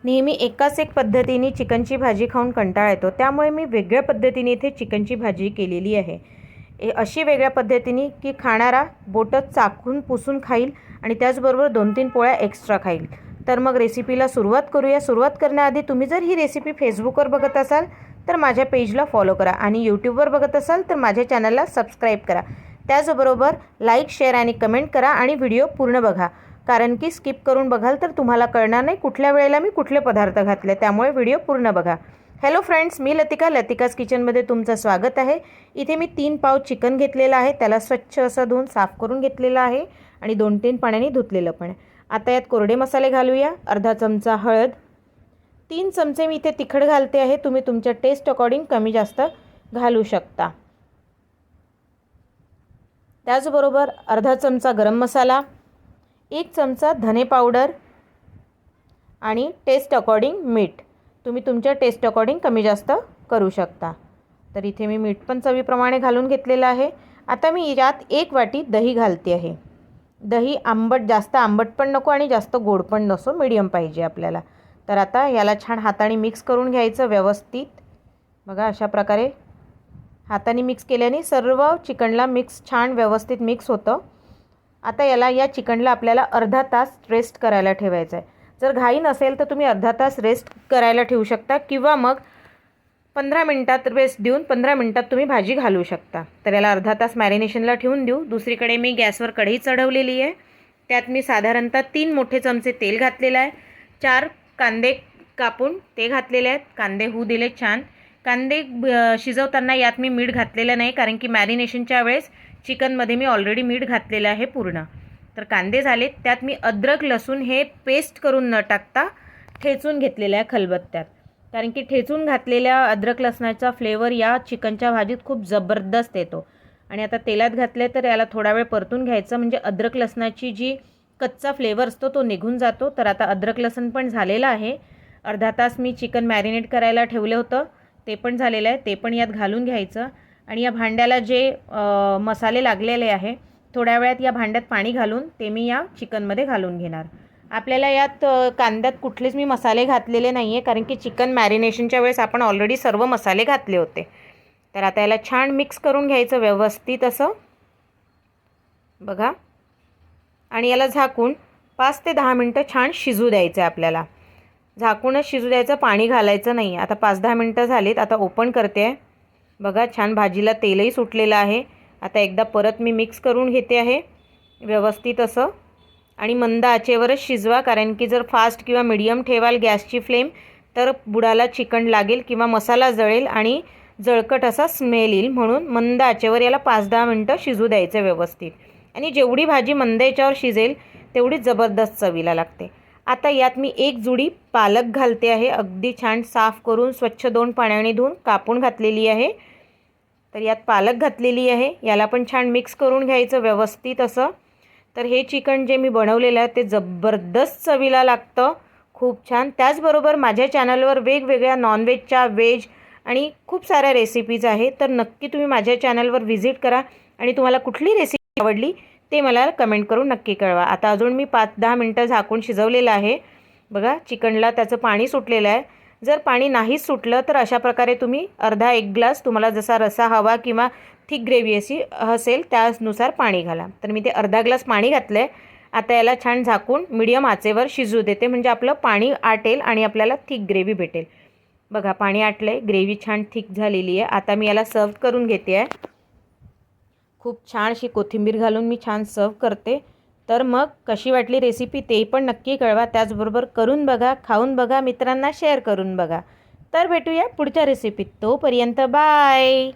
नेहमी एकाच एक पद्धतीने चिकनची भाजी खाऊन कंटाळा येतो, त्यामुळे मी वेगळ्या पद्धतीने इथे चिकनची भाजी केलेली आहे. अशी वेगळ्या पद्धतीने की खाणारा बोटं चाखून पुसून खाईल आणि त्याचबरोबर 2-3 पोळ्या एक्स्ट्रा खाईल. तर मग रेसिपीला सुरुवात करूया. सुरुवात करण्याआधी तुम्ही जर ही रेसिपी फेसबुकवर बघत असाल तर माझ्या पेजला फॉलो करा आणि यूट्यूबवर बघत असाल तर माझ्या चॅनलला सबस्क्राईब करा. त्याचबरोबर लाईक, शेअर आणि कमेंट करा आणि व्हिडिओ पूर्ण बघा, कारण की स्किप करून बघाल तर तुम्हाला कळणार नाही कुठल्या वेळेला मी कुठले पदार्थ घातले. त्यामुळे व्हिडिओ पूर्ण बघा. हॅलो फ्रेंड्स, मी लतिका, लतिकाज किचनमध्ये तुमचं स्वागत आहे. इथे मी 3 पाव चिकन घेतलेलं आहे. त्याला स्वच्छ असं धुवून साफ करून घेतलेलं आहे आणि 2-3 पाण्याने धुतलेलं पण. आता यात कोरडे मसाले घालूया. अर्धा चमचा हळद, 3 चमचे मी इथे तिखट घालते आहे. तुम्ही तुमच्या टेस्ट अकॉर्डिंग कमी जास्त घालू शकता. त्याचबरोबर अर्धा चमचा गरम मसाला, 1 चमचा धने पावडर आणि टेस्ट अकॉर्डिंग मीठ. तुम्ही तुमच्या टेस्ट अकॉर्डिंग कमी जास्त करू शकता. तर इथे मी मीठ पण चवीप्रमाणे घालून घेतलेलं आहे. आता मी यात 1 वाटी दही घालते आहे. दही आंबट, जास्त आंबट पण नको आणि जास्त गोड पण नसो, मीडियम पाहिजे आपल्याला. तर आता याला छान हाताने मिक्स करून घ्यायचं व्यवस्थित. बघा अशा प्रकारे हाताने मिक्स केल्याने सर्व चिकनला छान व्यवस्थित मिक्स होतं. आता या चिकनला आपल्याला अर्धा तास रेस्ट करायला ठेवायचं आहे. जर घाई नसेल तर तुम्ही अर्धा तास रेस्ट करायला ठेवू शकता किंवा मग 15 मिनटात रेस्ट देऊन 15 मिनटात तुम्ही भाजी घालू शकता. तर याला अर्धा तास मॅरिनेशनला ठेवून देऊ. दुसरीकडे मी गॅसवर कढई चढवलेली आहे. त्यात मी साधारणतः 3 मोठे चमचे तेल घातलेलं आहे. 4 कांदे कापून ते घातलेले आहेत. कांदे होऊ दिले छान. कांदे शिजवताना यात मी मीठ घातलेलं नाही, कारण की मॅरिनेशनच्या वेळेस चिकनमध्ये मी ऑलरेडी मीठ घातलेलं आहे पूर्ण. तर कांदे झालेत. त्यात मी अद्रक लसूण हे पेस्ट करून न टाकता ठेचून घेतलेलं आहे खलबत्त्यात, कारण की ठेचून घातलेल्या अद्रक लसणाचा फ्लेवर या चिकनच्या भाजीत खूप जबरदस्त येतो. आणि आता तेलात घातले तर याला थोडा वेळ परतून घ्यायचं, म्हणजे अद्रक लसणाची जी कच्चा फ्लेवर असतो तो निघून जातो. तर आता अद्रक लसूण पण झालेलं आहे. अर्धा तास मी चिकन मॅरिनेट करायला ठेवलं होतं, ते पण झालेलं आहे. ते पण यात घालून घ्यायचं आणि या भांड्याला जे मसाले लागलेले आहे थोड्या वेळात या भांड्यात पाणी घालून ते मी या चिकनमध्ये घालून घेणार. आपल्याला यात कांद्यात कुठलेच मी मसाले घातलेले नाही आहे, कारण की चिकन मॅरिनेशनच्या वेळेस आपण ऑलरेडी सर्व मसाले घातले होते. तर आता याला छान मिक्स करून घ्यायचं व्यवस्थित असं बघा. आणि याला झाकून 5 ते 10 मिनटं छान शिजू द्यायचं आहे आपल्याला. झाकूनच शिजू द्यायचं, पाणी घालायचं नाही. आता 5-10 मिनटं झालीत. आता ओपन करते आहे. बघा छान भाजीला तेलही सुटलेलं आहे. आता एकदा परत मी मिक्स करून घेते आहे व्यवस्थित असं. आणि मंद आचेवरच शिजवा, कारण की जर फास्ट किंवा मीडियम ठेवाल गॅसची फ्लेम तर बुडाला चिकन लागेल किंवा मसाला जळेल आणि जळकट असा स्मेल येईल. म्हणून मंद आचेवर याला 5-10 मिनटं शिजू द्यायचं व्यवस्थित. आणि जेवढी भाजी मंद याच्यावर शिजेल तेवढी जबरदस्त चवीला लागते. आता यात मी 1 जुडी पालक घालते आहे. अगदी छान साफ करून स्वच्छ 2 पाण्याने धुवून कापून घातलेली आहे. तर यात पालक घातलेली आहे. याला पण छान मिक्स करून घ्यायचं व्यवस्थित असं. तर हे चिकन जे मी बनवलेलं आहे ते जबरदस्त चवीला लागतं, खूप छान. त्याचबरोबर माझ्या चॅनलवर वेगवेगळ्या नॉनव्हेजच्या, व्हेज आणि खूप साऱ्या रेसिपीज आहेत. तर नक्की तुम्ही माझ्या चॅनलवर व्हिजिट करा आणि तुम्हाला कुठली रेसिपी आवडली ते मला कमेंट करून नक्की कळवा. आता अजून मी 5-10 मिनटं झाकून शिजवलेलं आहे. बघा चिकनला त्याचं पाणी सुटलेलं आहे. जर पाणी नाहीच सुटलं तर अशा प्रकारे तुम्ही अर्धा 1 ग्लास, तुम्हाला जसा रसा हवा किंवा थिक ग्रेव्ही अशी असेल त्यानुसार पाणी घाला. तर मी ते अर्धा ग्लास पाणी घातलं आहे. आता याला छान झाकून मीडियम आचेवर शिजू देते, म्हणजे आपलं पाणी आटेल आणि आपल्याला थिक ग्रेव्ही भेटेल. बघा पाणी आटलं आहे, ग्रेव्ही छान थिक झालेली आहे. आता मी याला सर्व करून घेते आहे. खूप छान अशी कोथिंबीर घालून मी छान सर्व करते. तर मग कशी वाटली रेसिपी ते पण नक्की कळवा. त्याचबरोबर करून बघा, खाऊन बघा, मित्रांना शेअर करून बघा. तर भेटूया पुढच्या रेसिपीत. तोपर्यंत बाय.